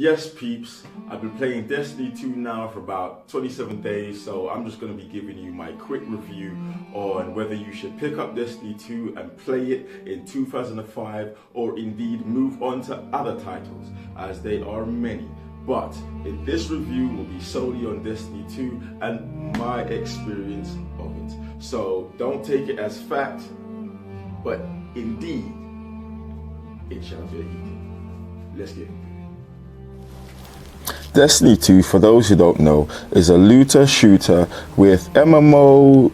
Yes, peeps, I've been playing Destiny 2 now for about 27 days, so I'm just going to be giving you my quick review on whether you should pick up Destiny 2 and play it in 2005 or indeed move on to other titles, as they are many. But in this review will be solely on Destiny 2 and my experience of it. So don't take it as fact, but indeed, it shall be a hit. Let's get it. Destiny 2, for those who don't know, is a looter shooter with MMO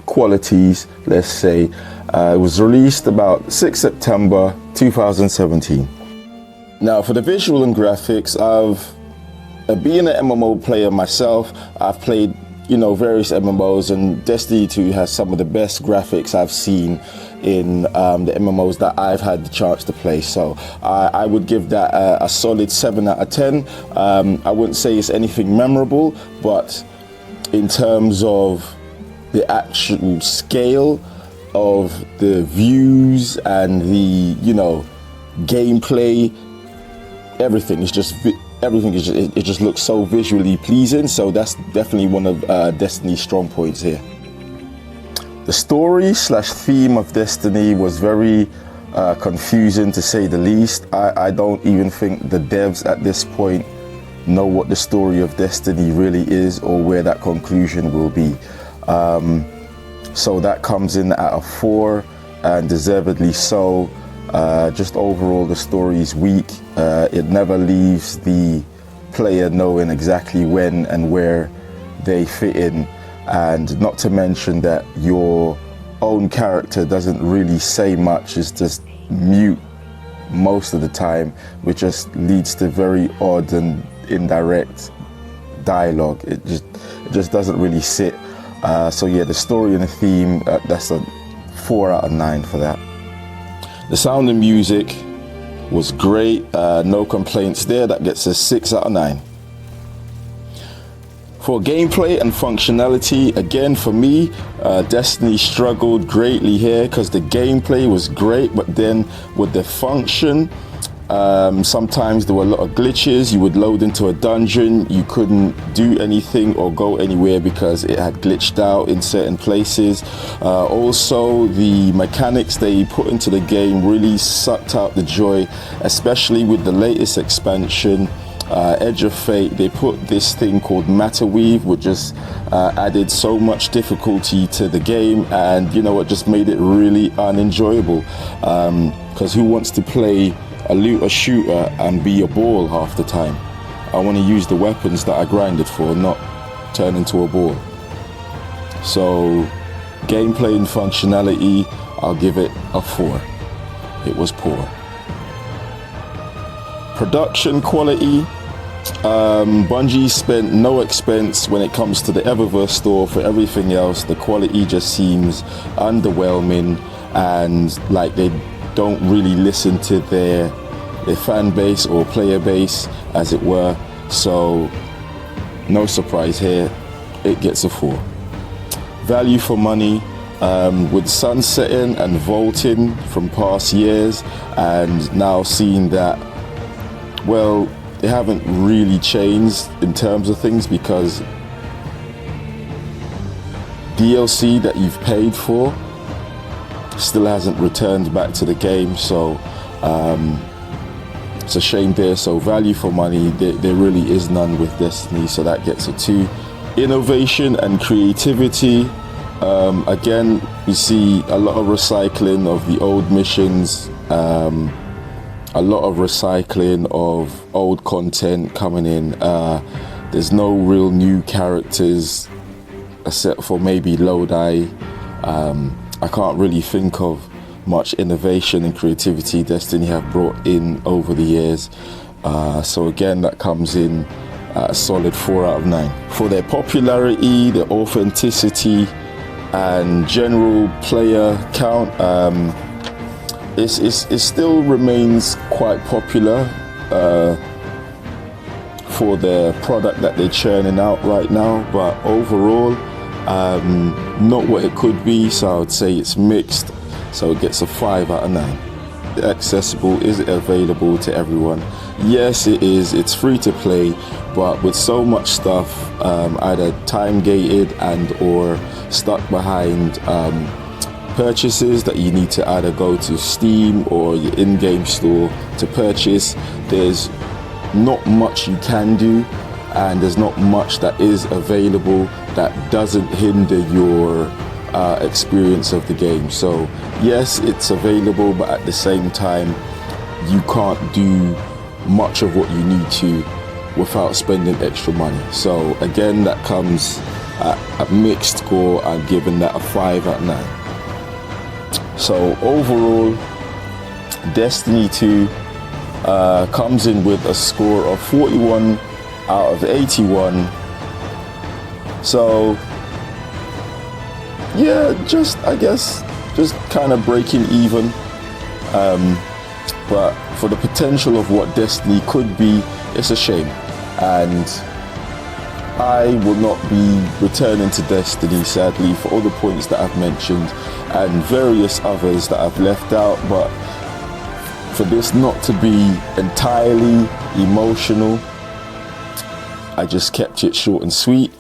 qualities, let's say. It was released about 6 September 2017. Now, for the visual and graphics, being an MMO player myself, I've played various MMOs, and Destiny 2 has some of the best graphics I've seen in the MMOs that I've had the chance to play. So I would give that a solid 7 out of 10. I wouldn't say it's anything memorable, but in terms of the actual scale of the views and the gameplay, everything just looks so visually pleasing. So that's definitely one of Destiny's strong points here. The story / theme of Destiny was very confusing, to say the least. I don't even think the devs at this point know what the story of Destiny really is or where that conclusion will be. So that comes in at a 4, and deservedly so. Just overall, the story is weak. It never leaves the player knowing exactly when and where they fit in, and not to mention that your own character doesn't really say much. It's just mute most of the time, which just leads to very odd and indirect dialogue. It just doesn't really sit. So yeah, the story and the theme, that's a 4 out of 9 for that. The sound and music was great, no complaints there. That gets a 6 out of 9. For gameplay and functionality, again for me, Destiny struggled greatly here because the gameplay was great, but then with the function, sometimes there were a lot of glitches. You would load into a dungeon, you couldn't do anything or go anywhere because it had glitched out in certain places. Also, the mechanics they put into the game really sucked out the joy, especially with the latest expansion, Edge of Fate. They put this thing called Matter Weave, which just added so much difficulty to the game, and it just made it really unenjoyable, because who wants to play a looter shooter and be a ball half the time? I want to use the weapons that I grinded for, not turn into a ball. So gameplay and functionality, I'll give it a 4. It was poor. Production quality, Bungie spent no expense when it comes to the Eververse store. For everything else, the quality just seems underwhelming, and like they don't really listen to their fan base or player base, as it were. So no surprise here, it gets a 4. Value for money, with sunsetting and vaulting from past years, and now seeing that, well, they haven't really changed in terms of things, because DLC that you've paid for still hasn't returned back to the game. So it's a shame there. So value for money, there really is none with Destiny, so that gets a 2. Innovation and creativity, again, you see a lot of recycling of the old missions, a lot of recycling of old content coming in. There's no real new characters except for maybe Lodi. I can't really think of much innovation and creativity Destiny have brought in over the years. So again, that comes in a solid 4 out of 9. For their popularity, their authenticity, and general player count, it still remains quite popular for the product that they're churning out right now, but overall, not what it could be. So I would say it's mixed, so it gets a 5 out of 9. it accessible? Is it available to everyone? Yes, it is. It's free to play, but with so much stuff either time gated and or stuck behind purchases that you need to either go to Steam or your in-game store to purchase, there's not much you can do, and there's not much that is available that doesn't hinder your experience of the game. So yes, it's available, but at the same time you can't do much of what you need to without spending extra money. So again, that comes at a mixed score. I'm giving that a 5 out of 9. So overall, Destiny 2 comes in with a score of 41 out of 81. So yeah, I guess just kind of breaking even. But for the potential of what Destiny could be, it's a shame. And I will not be returning to Destiny, sadly, for all the points that I've mentioned and various others that I've left out. But for this not to be entirely emotional, I just kept it short and sweet.